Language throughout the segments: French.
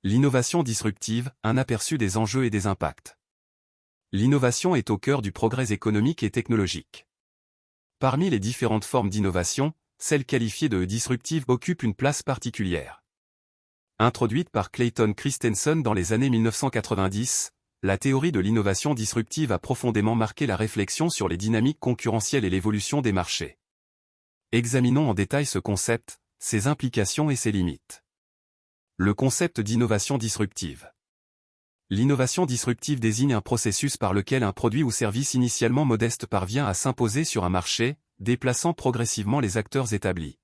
L'innovation disruptive, un aperçu des enjeux et des impacts. L'innovation est au cœur du progrès économique et technologique. Parmi les différentes formes d'innovation, celle qualifiée de disruptive occupe une place particulière. Introduite par Clayton Christensen dans les années 1990, la théorie de l'innovation disruptive a profondément marqué la réflexion sur les dynamiques concurrentielles et l'évolution des marchés. Examinons en détail ce concept, ses implications et ses limites. Le concept d'innovation disruptive. L'innovation disruptive désigne un processus par lequel un produit ou service initialement modeste parvient à s'imposer sur un marché, déplaçant progressivement les acteurs établis.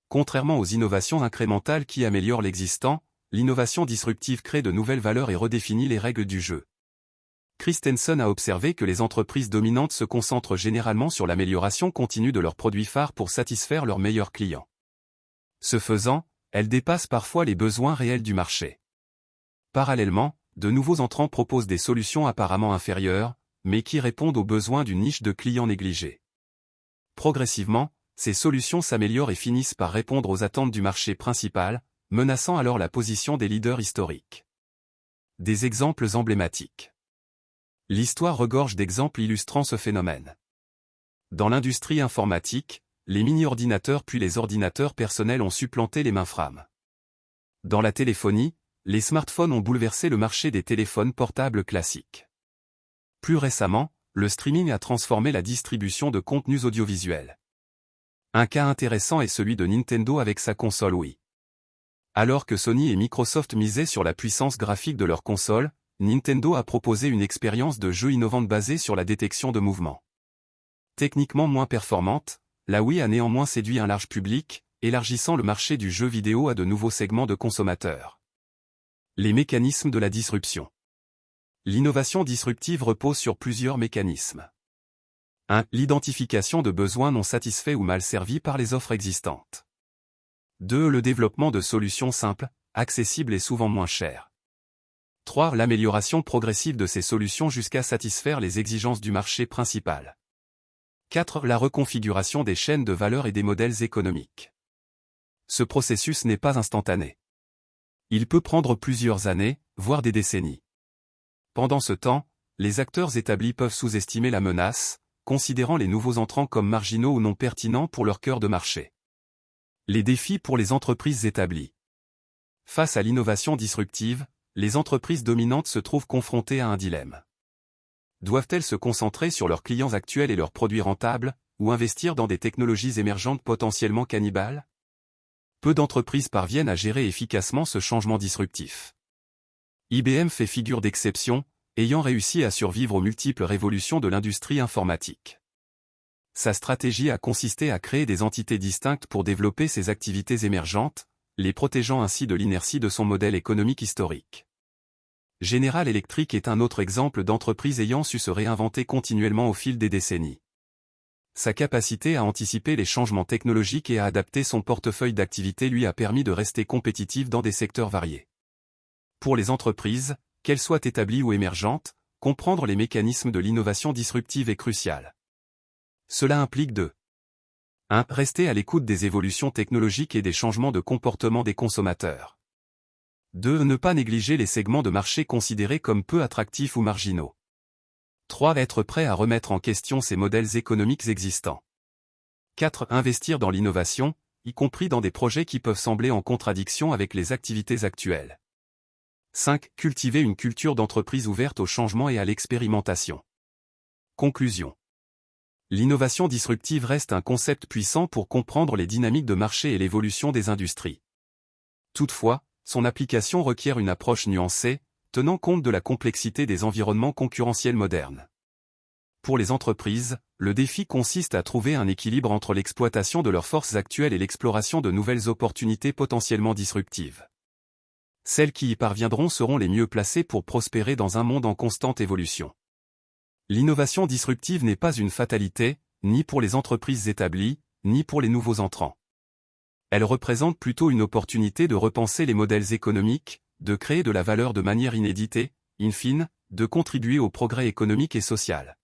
Contrairement aux innovations incrémentales qui améliorent l'existant, l'innovation disruptive crée de nouvelles valeurs et redéfinit les règles du jeu. Christensen a observé que les entreprises dominantes se concentrent généralement sur l'amélioration continue de leurs produits phares pour satisfaire leurs meilleurs clients. Ce faisant, elles dépassent parfois les besoins réels du marché. Parallèlement, de nouveaux entrants proposent des solutions apparemment inférieures, mais qui répondent aux besoins d'une niche de clients négligés. Progressivement, ces solutions s'améliorent et finissent par répondre aux attentes du marché principal, menaçant alors la position des leaders historiques. Des exemples emblématiques. L'histoire regorge d'exemples illustrant ce phénomène. Dans l'industrie informatique, les mini-ordinateurs puis les ordinateurs personnels ont supplanté les mainframes. Dans la téléphonie, les smartphones ont bouleversé le marché des téléphones portables classiques. Plus récemment, le streaming a transformé la distribution de contenus audiovisuels. Un cas intéressant est celui de Nintendo avec sa console Wii. Alors que Sony et Microsoft misaient sur la puissance graphique de leurs consoles, Nintendo a proposé une expérience de jeu innovante basée sur la détection de mouvements. Techniquement moins performante, la Wii a néanmoins séduit un large public, élargissant le marché du jeu vidéo à de nouveaux segments de consommateurs. Les mécanismes de la disruption. L'innovation disruptive repose sur plusieurs mécanismes. 1. L'identification de besoins non satisfaits ou mal servis par les offres existantes. 2. Le développement de solutions simples, accessibles et souvent moins chères. 3. L'amélioration progressive de ces solutions jusqu'à satisfaire les exigences du marché principal. 4. La reconfiguration des chaînes de valeur et des modèles économiques. Ce processus n'est pas instantané. Il peut prendre plusieurs années, voire des décennies. Pendant ce temps, les acteurs établis peuvent sous-estimer la menace, considérant les nouveaux entrants comme marginaux ou non pertinents pour leur cœur de marché. Les défis pour les entreprises établies. Face à l'innovation disruptive, les entreprises dominantes se trouvent confrontées à un dilemme. Doivent-elles se concentrer sur leurs clients actuels et leurs produits rentables, ou investir dans des technologies émergentes potentiellement cannibales? Peu d'entreprises parviennent à gérer efficacement ce changement disruptif. IBM fait figure d'exception, ayant réussi à survivre aux multiples révolutions de l'industrie informatique. Sa stratégie a consisté à créer des entités distinctes pour développer ses activités émergentes, les protégeant ainsi de l'inertie de son modèle économique historique. General Electric est un autre exemple d'entreprise ayant su se réinventer continuellement au fil des décennies. Sa capacité à anticiper les changements technologiques et à adapter son portefeuille d'activités lui a permis de rester compétitive dans des secteurs variés. Pour les entreprises, qu'elles soient établies ou émergentes, comprendre les mécanismes de l'innovation disruptive est crucial. Cela implique de 1. Rester à l'écoute des évolutions technologiques et des changements de comportement des consommateurs. 2. Ne pas négliger les segments de marché considérés comme peu attractifs ou marginaux. 3. Être prêt à remettre en question ces modèles économiques existants. 4. Investir dans l'innovation, y compris dans des projets qui peuvent sembler en contradiction avec les activités actuelles. 5. Cultiver une culture d'entreprise ouverte au changement et à l'expérimentation. Conclusion. L'innovation disruptive reste un concept puissant pour comprendre les dynamiques de marché et l'évolution des industries. Toutefois, son application requiert une approche nuancée, tenant compte de la complexité des environnements concurrentiels modernes. Pour les entreprises, le défi consiste à trouver un équilibre entre l'exploitation de leurs forces actuelles et l'exploration de nouvelles opportunités potentiellement disruptives. Celles qui y parviendront seront les mieux placées pour prospérer dans un monde en constante évolution. L'innovation disruptive n'est pas une fatalité, ni pour les entreprises établies, ni pour les nouveaux entrants. Elle représente plutôt une opportunité de repenser les modèles économiques, de créer de la valeur de manière inédite et, in fine, de contribuer au progrès économique et social.